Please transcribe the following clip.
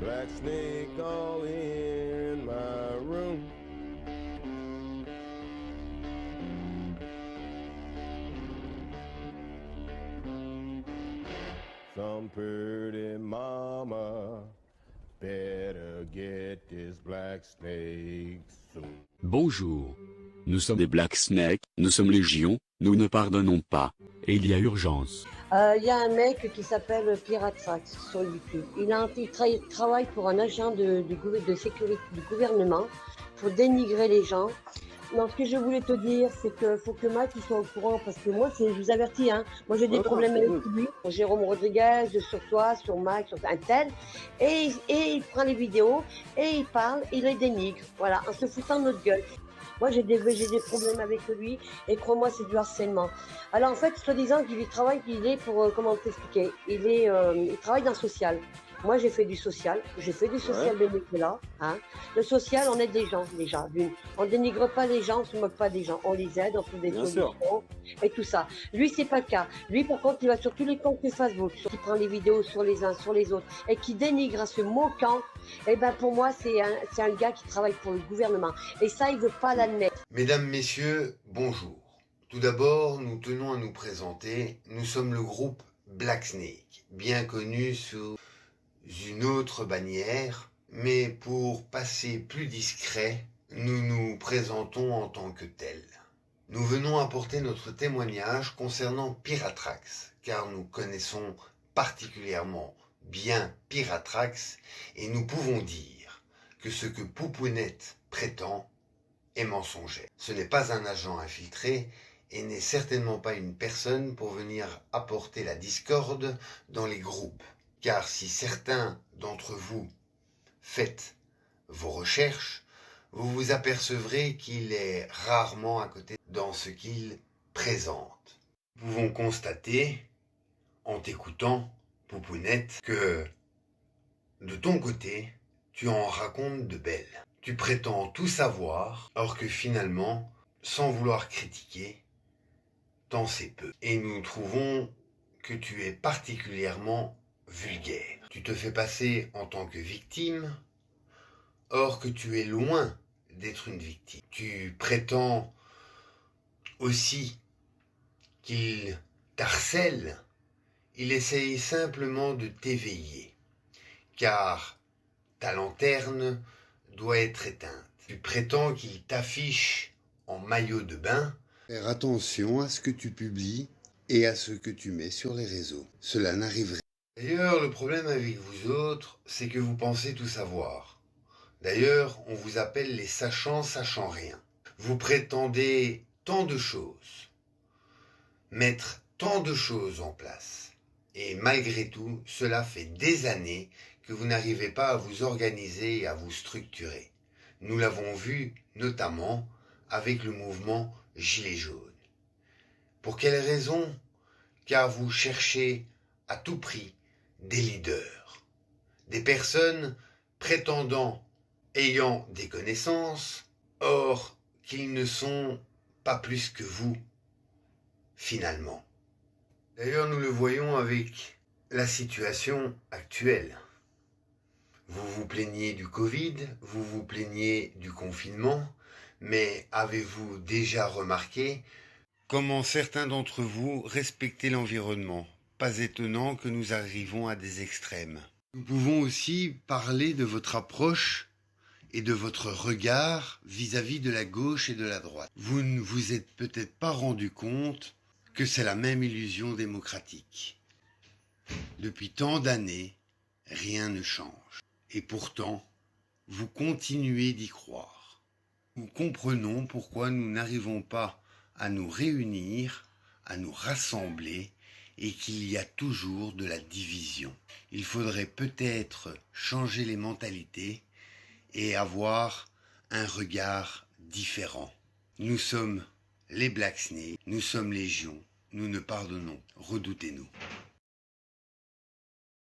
black snake all in my room. Some pretty mama better get this black snake soon. Bonjour. Nous sommes des Black Snake, nous sommes légion, nous ne pardonnons pas. Et il y a urgence. Il y a un mec qui s'appelle Piratrax sur YouTube. Il travaille pour un agent de sécurité du gouvernement pour dénigrer les gens. Non, ce que je voulais te dire, c'est qu'il faut que Mike il soit au courant, parce que moi, je vous avertis, hein, moi j'ai des problèmes avec lui, sur Jérôme Rodriguez, sur toi, sur Mike, sur un tel, et il prend les vidéos, et il parle, il les dénigre, voilà, en se foutant de notre gueule. Moi, j'ai des problèmes avec lui, et crois-moi, c'est du harcèlement. Alors, en fait, soi-disant qu'il travaille, il est pour, comment t'expliquer, il travaille dans le social. Moi, j'ai fait du social bénévolat, hein. Le social, on aide les gens, déjà, d'une. On dénigre pas les gens, on se moque pas des gens, on les aide, on trouve des solutions, et tout ça. Lui, c'est pas le cas. Lui, par contre, il va sur tous les comptes de Facebook, qui prend les vidéos sur les uns, sur les autres, et qui dénigre en se moquant. Eh ben, pour moi, c'est un gars qui travaille pour le gouvernement. Et ça, il veut pas l'admettre. Mesdames, messieurs, bonjour. Tout d'abord, nous tenons à nous présenter. Nous sommes le groupe Black Snake, bien connu sous une autre bannière, mais pour passer plus discret, nous nous présentons en tant que tels. Nous venons apporter notre témoignage concernant Piratrax, car nous connaissons particulièrement bien Piratrax et nous pouvons dire que ce que Poupounette prétend est mensonger. Ce n'est pas un agent infiltré et n'est certainement pas une personne pour venir apporter la discorde dans les groupes. Car si certains d'entre vous faites vos recherches, vous vous apercevrez qu'il est rarement à côté dans ce qu'il présente. Nous pouvons constater, en t'écoutant, Poupounette, que de ton côté, tu en racontes de belles. Tu prétends tout savoir, alors que finalement, sans vouloir critiquer, t'en sais peu. Et nous trouvons que tu es particulièrement vulgaire. Tu te fais passer en tant que victime, or que tu es loin d'être une victime. Tu prétends aussi qu'il t'harcèle, il essaye simplement de t'éveiller, car ta lanterne doit être éteinte. Tu prétends qu'il t'affiche en maillot de bain. Faire attention à ce que tu publies et à ce que tu mets sur les réseaux. Cela n'arriverait. D'ailleurs, le problème avec vous autres, c'est que vous pensez tout savoir. D'ailleurs, on vous appelle les sachants sachant rien. Vous prétendez tant de choses, mettre tant de choses en place. Et malgré tout, cela fait des années que vous n'arrivez pas à vous organiser et à vous structurer. Nous l'avons vu notamment avec le mouvement Gilets jaunes. Pour quelle raison ? Car vous cherchez à tout prix des leaders, des personnes prétendant ayant des connaissances, or qu'ils ne sont pas plus que vous, finalement. D'ailleurs, nous le voyons avec la situation actuelle. Vous vous plaignez du Covid, vous vous plaignez du confinement, mais avez-vous déjà remarqué comment certains d'entre vous respectaient l'environnement ? Pas étonnant que nous arrivons à des extrêmes. Nous pouvons aussi parler de votre approche et de votre regard vis-à-vis de la gauche et de la droite. Vous ne vous êtes peut-être pas rendu compte que c'est la même illusion démocratique. Depuis tant d'années, rien ne change. Et pourtant, vous continuez d'y croire. Nous comprenons pourquoi nous n'arrivons pas à nous réunir, à nous rassembler, et qu'il y a toujours de la division. Il faudrait peut-être changer les mentalités et avoir un regard différent. Nous sommes les Black Snake, nous sommes légion, nous ne pardonnons, redoutez-nous.